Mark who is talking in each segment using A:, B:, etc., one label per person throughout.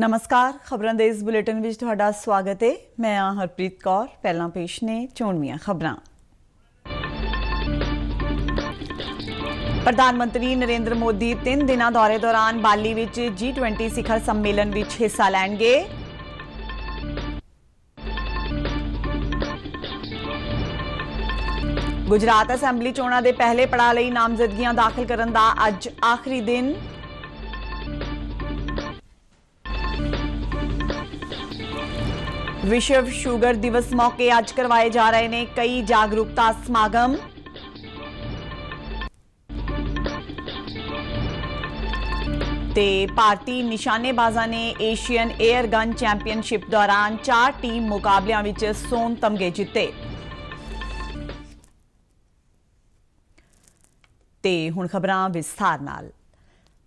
A: नमस्कार, खबरों के इस बुलेटिन में तुहाडा स्वागत है। मैं हाँ हरप्रीत कौर। पहला पेश ने चोणवीआं खबरां। प्रधानमंत्री नरेंद्र मोदी 3 दिनां दौरे दौरान बाली विच G20 शिखर सम्मेलन विच हिस्सा लैणगे। गुजरात असैंबली चोणां दे पहले पड़ाअ लई नामजदगियां दाखिल करन दा अज आखिरी दिन। विश्व शुगर दिवस मौके अज करवाए जा रहे ने कई जागरूकता समागम। ते भारतीय निशानेबाजां ने एशियन एयर गन चैंपीयनशिप दौरान 4 टीम मुकाबलियां विच सोन तमगे जिते। ते हुण खबरां विस्तार नाल।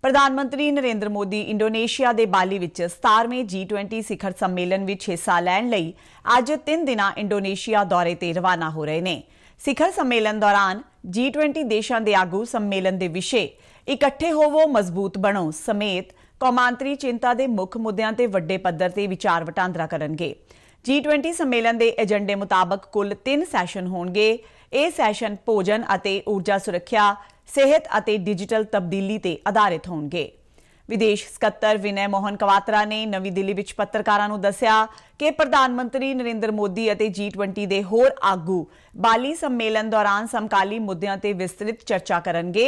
A: प्रधानमंत्री नरेंद्र मोदी इंडोनेशिया के बाली विच 17वें G20 शिखर सम्मेलन विच हिस्सा लैण लई अज 3 दिनां इंडोनेशिया दौरे ते रवाना हो रहे ने। शिखर सम्मेलन दौरान G20 देशां दे आगू सम्मेलन दे विषय इकट्ठे होवो मजबूत बनो समेत कौमांतरी चिंता दे मुख मुद्दिआं ते वड्डे पद्धर ते विचार वटांदरा करनगे। G20 सम्मेलन दे एजेंडे मुताबक कुल 3 सैशन होणगे। ਇਹ ਸੈਸ਼ਨ ਭੋਜਨ ਅਤੇ ਊਰਜਾ ਸੁਰੱਖਿਆ, ਸਿਹਤ ਅਤੇ ਡਿਜੀਟਲ ਤਬਦੀਲੀ ਤੇ ਆਧਾਰਿਤ ਹੋਣਗੇ। ਵਿਦੇਸ਼ ਸਕੱਤਰ ਵਿਨੈ ਮੋਹਨ ਕਵਾਤਰਾ ਨੇ ਨਵੀਂ ਦਿੱਲੀ ਵਿੱਚ ਪੱਤਰਕਾਰਾਂ ਨੂੰ ਦੱਸਿਆ ਕਿ ਪ੍ਰਧਾਨ ਮੰਤਰੀ ਨਰਿੰਦਰ ਮੋਦੀ ਅਤੇ G20 ਦੇ ਹੋਰ ਆਗੂ ਬਾਲੀ ਸੰਮੇਲਨ ਦੌਰਾਨ ਸਮਕਾਲੀ ਮੁੱਦਿਆਂ ਤੇ ਵਿਸਤ੍ਰਿਤ ਚਰਚਾ ਕਰਨਗੇ।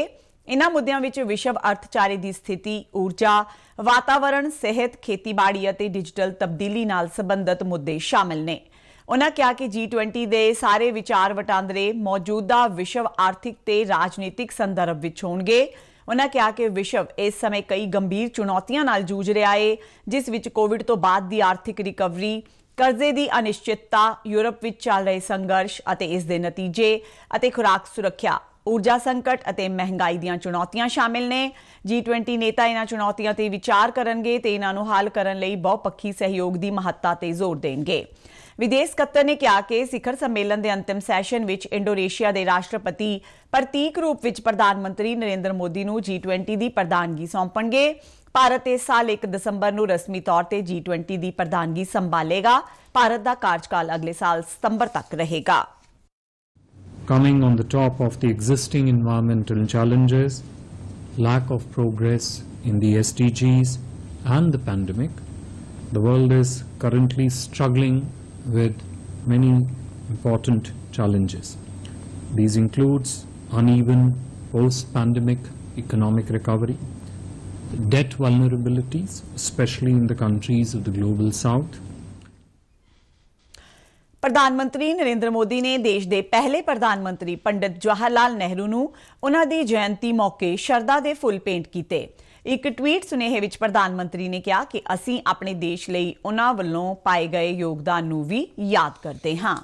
A: ਇਨ੍ਹਾਂ ਮੁੱਦਿਆਂ ਵਿੱਚ ਵਿਸ਼ਵ ਅਰਥਚਾਰੇ ਦੀ ਸਥਿਤੀ, ਊਰਜਾ, ਵਾਤਾਵਰਣ, ਸਿਹਤ, ਖੇਤੀਬਾੜੀ ਅਤੇ ਡਿਜੀਟਲ ਤਬਦੀਲੀ ਨਾਲ ਸੰਬੰਧਿਤ ਮੁੱਦੇ ਸ਼ਾਮਲ ਨੇ। उन्होंने कहा कि G20 के सारे विचार वटांदरे मौजूदा विश्व आर्थिक ते राजनीतिक संदर्भ विच होणगे। उन्होंने कहा कि विश्व इस समय कई गंभीर चुनौतियां नाल जूझ रहा है, जिस विच कोविड तो बाद दी आर्थिक रिकवरी, कर्जे दी अनिश्चितता, यूरोप विच चल रहे संघर्ष अते इस दे नतीजे अते खुराक सुरक्षा, ऊर्जा संकट अते महंगाई दीआं चुनौतियां शामिल ने। G20 नेता इन्हां चुनौतियां ते विचार करनगे ते इन्हां नूं हल करन लई बहुपक्षी सहयोग दी महत्ता ते जोर देणगे। विदेश ਸਕੱਤਰ ने कहा कि शिखर सम्मेलन के अंतिम सैशन विच इंडोनेशिया के राष्ट्रपति प्रतीक रूप विच प्रधानमंत्री नरेंद्र मोदी नूं G20 की प्रधानगी सौंपणगे। भारत इस साल 1 दसंबर नूं रस्मी तौर पर G20 की प्रधानगी संभालेगा। भारत का कार्यकाल अगले साल सितंबर तक रहेगा।
B: Coming on the top of the existing environmental challenges, lack of progress in the SDGs and the pandemic, the world is currently struggling with many important challenges. These includes uneven post-pandemic economic recovery, debt vulnerabilities, especially in the countries of the global south.
A: प्रधानमंत्री नरेंद्र मोदी ने देश के पहले प्रधानमंत्री पंडित जवाहर लाल नेहरू नूं उन्हां दी जयंती मौके शरदा दे फुल भेंट कीते। एक ट्वीट सुनेहे विच प्रधानमंत्री ने कहा कि असीं अपने देश लई उन्हां वल्लों पाए गए योगदान नूं भी याद करते हां।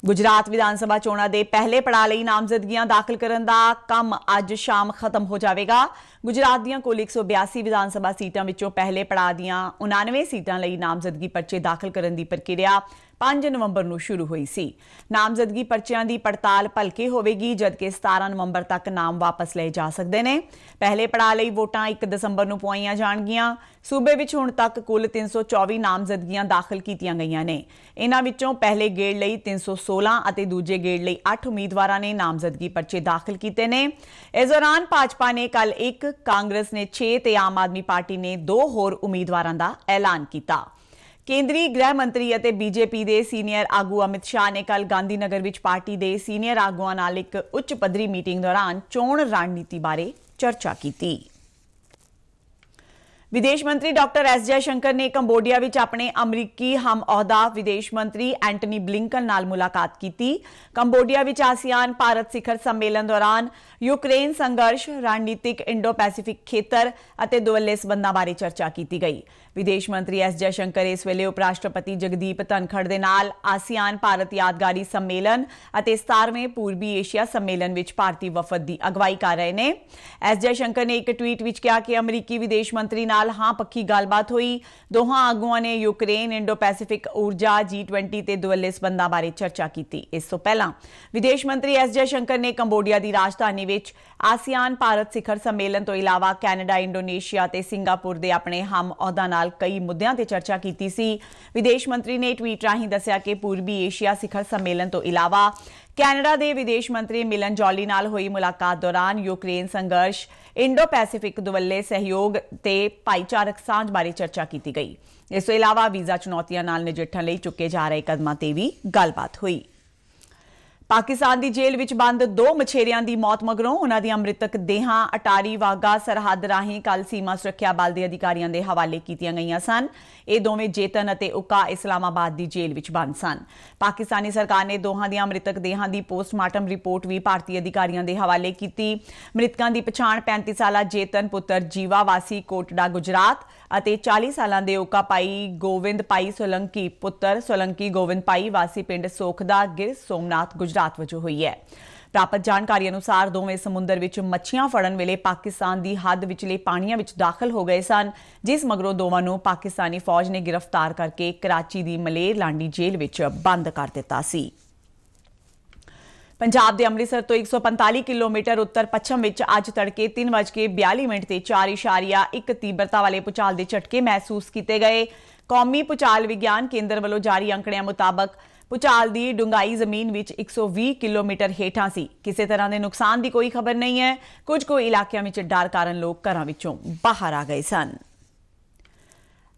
A: गुजरात विधानसभा चोणां दे पहले पड़ाअ लई नामजदगियां दाखिल करन दा काम अज शाम खत्म हो जाएगा। गुजरात दीआं कुल 182 विधानसभा सीटां विचों पहले पड़ाअ दीआं 99 सीटां लई नामजदगी पर्चे दाखिल करन दी प्रक्रिया 5 नवंबर नूं शुरू हुई सी। नामजदगी पर्चियां दी पड़ताल भलके होवेगी, जबकि 17 नवंबर तक नाम वापस लए जा सकदे ने। पहले पड़ाअ लई वोटां 1 दसंबर नूं पुआईआं जाणगीआं। सूबे विच हुण तक कुल 324 नामजदगियां दाखिल कीतीआं गईआं ने। इन्हां विचों पहले गेड़ लई 316 अते दूजे गेड़ लई 8 उम्मीदवारां ने नामजदगी पर्चे दाखिल कीते ने। इस दौरान भाजपा ने कल 1, कांग्रेस ने 6 ते आम आदमी पार्टी ने 2 होर उम्मीदवारां दा ऐलान कीता। केंद्रीय गृह मंत्री अते बीजेपी के सीनियर आगू अमित शाह ने कल गांधीनगर विच पार्टी के सीनियर आगुआं नाल एक उच्च पद्धरी मीटिंग दौरान चोण रणनीति बारे चर्चा की। विदेश मंत्री डॉक्टर एस जयशंकर ने कंबोडिया विच अपने अमरीकी हम अहदा विदेश मंत्री एंटनी ब्लिंकन नाल मुलाकात की। कंबोडिया विच आसियान भारत शिखर सम्मेलन दौरान यूक्रेन संघर्ष, रणनीतिक इंडो पैसिफिक खेतर अते दुवल्ले संबंधां बारे चर्चा की गई। विदेश मंत्री एस जयशंकर इस वेले उपराष्ट्रपति जगदीप धनखड़ दे नाल आसियान भारत यादगारी सम्मेलन अते 17वें पूर्वी एशिया सम्मेलन विच भारतीय वफद की अगवाई कर रहे हैं। एस जयशंकर ने एक ट्वीट विच कहा कि अमरीकी विदेश मंत्री नाल हां पक्की गलबात हुई। दोहां आगुआं ने यूक्रेन इंडो पैसिफिक ऊर्जा G20 ते दुवल्ले संबंधां बारे चर्चा की। इस तो पहलां विदेश मंत्री एस जयशंकर ने कंबोडिया की राजधानी विच आसियान भारत शिखर सम्मेलन तो इलावा कैनेडा, इंडोनेशिया ते सिंगापुर दे अपने हम अहुदा नाल कई मुद्दों ते चर्चा की सी। विदेश मंत्री ने ट्वीट राहीं दस्सिया कि पूर्वी एशिया शिखर सम्मेलन तो इलावा कैनेडा के विदेश मंत्री मिलन जॉली नाल हुई मुलाकात दौरान यूक्रेन संघर्ष, इंडो पैसिफिक दुवल्ले सहयोग ते भाईचारक सांझ बारे चर्चा की गई। इस तो इलावा वीज़ा चुनौतियां नाल नजिठण लई चुके जा रहे कदमां ते भी गलबात हुई। पाकिस्तान की जेल विच बंद 2 मछेरियां की मौत मगरों उन्हां दी मृतक देहां अटारी वाघा सरहद राहीं कल सीमा सुरक्षा बल के अधिकारियों के हवाले कीतियां गईयां सन। ये दोवें जेतन अते उका इस्लामाबाद की जेल विच बंद सन। पाकिस्तानी सरकार ने दोहां दियां मृतक देहां की पोस्टमार्टम रिपोर्ट भी भारतीय अधिकारियों के हवाले की। मृतकों की पछाण 35 साला जेतन पुत्र जीवा वासी कोटड़ा गुजरात अते 40 सालां दे उका पाई गोविंद पाई सोलंकी पुत्र सोलंकी गोविंद पाई वासी पिंड सोखदा गिर सोमनाथ गुजरात वजों हुई है। प्राप्त जानकारी अनुसार दोवें समुद्र विच मच्छियां फड़न वेले पाकिस्तान की हद विचले पानियां विच दाखिल हो गए सन, जिस मगरों दोवां नूं पाकिस्तानी फौज ने गिरफ्तार करके कराची की मलेर लांडी जेल विच बंद कर दिता सी। पंजाब के अमृतसर तो 145 किलोमीटर उत्तर पश्चिम विच अज तड़के 3:42 ते 4.1 तीव्रता वाले भूचाल के झटके महसूस किए गए। कौमी भूचाल विज्ञान केंद्र वालों जारी अंकड़ियां मुताबक भूचाल की डूंगाई जमीन विच 120 किलोमीटर हेठां सी। किसी तरह के नुकसान की कोई खबर नहीं है। कुछ इलाकों में डर कारण लोग घरों विचों बाहर आ गए सन।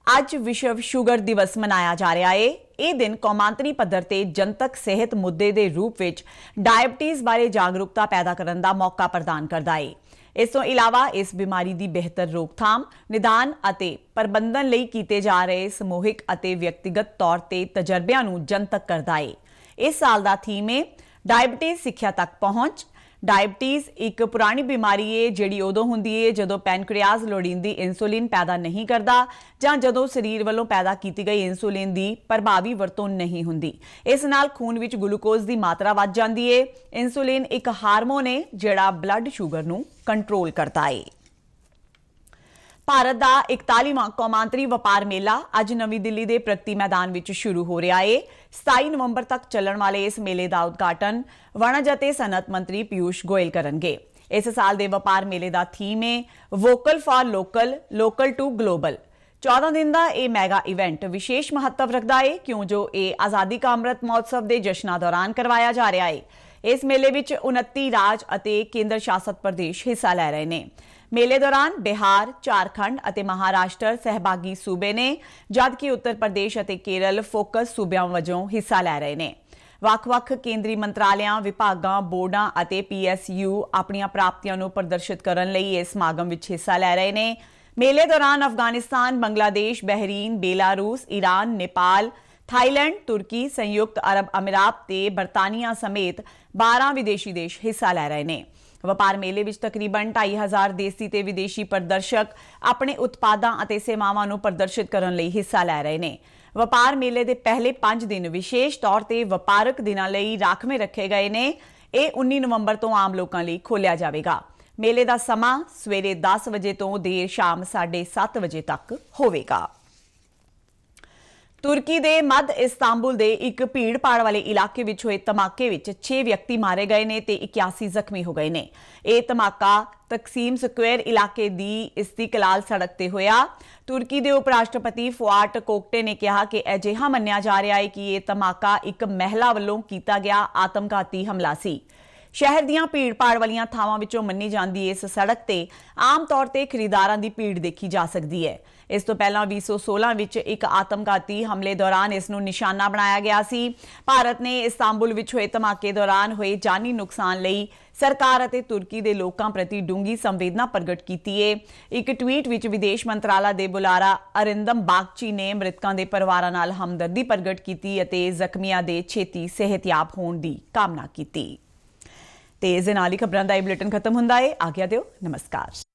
A: अज विश्व शुगर दिवस मनाया जा रहा है। यह दिन कौमांतरी पद्धर ते जनतक सेहत मुद्दे के रूप में डायबिटीज़ बारे जागरूकता पैदा करने का मौका प्रदान करता है। इस तो इलावा इस बीमारी की बेहतर रोकथाम, निदान अते प्रबंधन लई कीते जा रहे समूहिक अते व्यक्तिगत तौर ते तजर्बियां नूं जनतक करता है। इस साल का थीम है डायबिटीज़ सिੱਖਿਆ तक पहुंच। डायबिटीज़ एक पुरानी बीमारी है जिहड़ी उदों हुंदी है जदों पैनक्रियाज लोड़ींदी इंसुलिन पैदा नहीं करता जां जदों शरीर वालों पैदा की गई इंसुलिन की प्रभावी वरतों नहीं हुंदी। इस नाल खून विच ग्लूकोज की मात्रा वध जांदी है। इंसुलिन एक हार्मोन है जिहड़ा ब्लड शुगर नूं कंट्रोल करता है। भारत का 41वां कौमांतरी व्यापार मेला अज नवी दिल्ली के प्रगति मैदान में शुरू हो रहा है। 27 नवंबर तक चलने वाले इस मेले का उद्घाटन वणज अते सनअत मंत्री पीयूष गोयल करेंगे। इस साल के व्यापार मेले का थीम है vocal for local, local to global. 14 दिन का यह मैगा इवेंट विशेष महत्व रखता है क्यों जो ये आज़ादी का अमृत महोत्सव के जश्नां दौरान करवाया जा रहा है। इस मेले में 29 राज अते केंद्र शासित प्रदेश हिस्सा ले रहे हैं। मेले दौरान बिहार, झारखंड अते महाराष्ट्र सहभागी सूबे ने, जबकि उत्तर प्रदेश अते केरल फोकस सूबਿਆਂ वजों हिस्सा ले रहे हैं। ਵੱਖ-ਵੱਖ केंद्रीय मंत्रालयां, विभागां, बोर्डां अते PSU अपनी प्राप्तियां नूं प्रदर्शित करने लई इस समागम विच हिस्सा ले रहे हैं। मेले दौरान Afghanistan, Bangladesh, Bahrain, Belarus, Iran, Nepal, Thailand, तुर्की, संयुक्त अरब अमीरात ते बरतानिया समेत 12 विदेशी देश हिस्सा ले रहे हैं। व्यापार मेले विच तकरीबन 2500 देसी ते विदेशी प्रदर्शक अपने उत्पादां अते सेवावां नूं प्रदर्शित करने लई हिस्सा ले रहे हैं। व्यापार मेले के पहले 5 दिन विशेष तौर पर व्यापारक दिनां लई राखवे रखे गए ने। यह 19 नवंबर तो आम लोगों लई खोलिया जाएगा। मेले का समा सवेरे 10 बजे तो देर शाम 7:30 बजे तक होवेगा। तुर्की के मध्य इस्तांबुल के एक भीड़ भाड़ वाले इलाके में हुए धमाके में 6 व्यक्ति मारे गए ने ते 81 जख्मी हो गए ने। यह धमाका तकसीम स्क्वेयर इलाके की इस्तिकलाल सड़क ते होया। तुर्की के उपराष्ट्रपति फुआट कोकटे ने कहा कि अजिहा मन्निया जा रहा है कि यह धमाका एक महिला वालों किया गया आत्मघाती हमला सी। शहर दीयां भीड़ भाड़ वालियां थावां विचों मन्नी जांदी इस सड़क ते आम तौर ते खरीदारां दी भीड़ देखी जा सकती है। इस तो पहला 2016 विच एक आत्मघाती हमले दौरान इसनूं निशाना बनाया गया सी। भारत ने इस्तांबुल विच होए धमाके दौरान होए जानी नुकसान लई सरकार अते तुर्की दे लोकां प्रति डूंगी संवेदना प्रगट कीती है। एक ट्वीट विच विदेश मंत्रालय दे बुलारा अरिंदम बागची ने मृतकां दे परिवारां नाल हमदर्दी प्रगट कीती अते जख्मियां दे छेती सेहतयाब होण दी कामना कीती। ते इस दे नाल ही खबरां दा बुलेटिन खत्म हुंदा है। आग्या दिओ, नमस्कार।